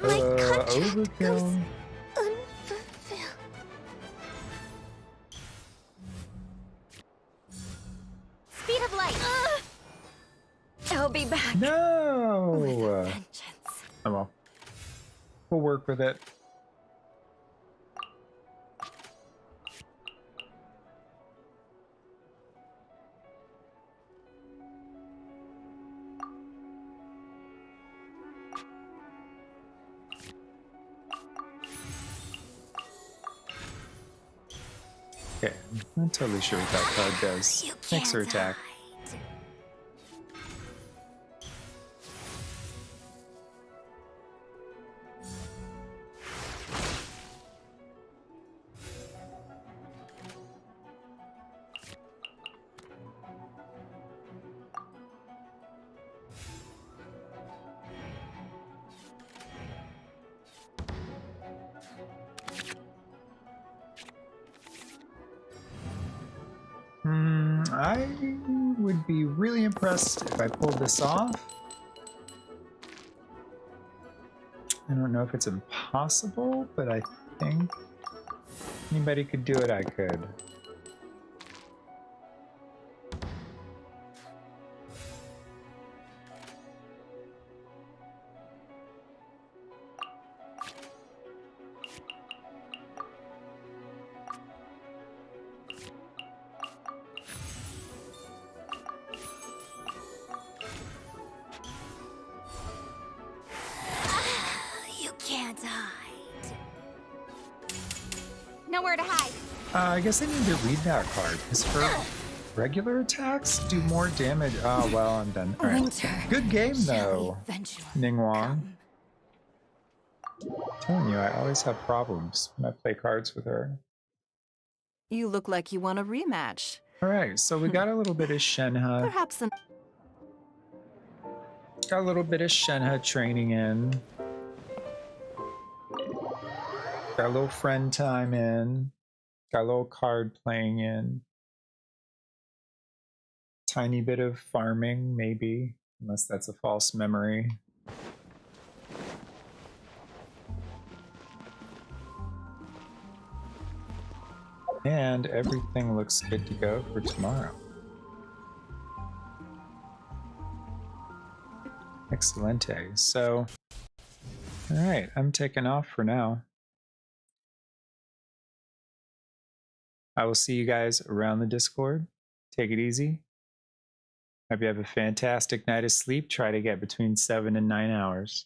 My contract Overkill. goes unfulfilled. Speed of light. I'll be back. No! Vengeance. Oh well. We'll work with it. Okay, I'm not totally sure what that card does. Makes her attack. I would be really impressed if I pulled this off. I don't know if it's impossible, but I think anybody could do it, I could. Nowhere to hide. I guess I need to read that card, because her regular attacks do more damage. Oh, well, I'm done. All right. Winter. Good game, though, Eventually. Ningguang. Telling you, I always have problems when I play cards with her. You look like you want a rematch. All right, so we got a little bit of Shenhe. Perhaps an Got a little bit of Shenhe training in. Got a little friend time in. Got a little card playing in. Tiny bit of farming, maybe. Unless that's a false memory. And everything looks good to go for tomorrow. Excelente. So, all right, I'm taking off for now. I will see you guys around the Discord. Take it easy. Hope you have a fantastic night of sleep. Try to get between 7 and 9 hours.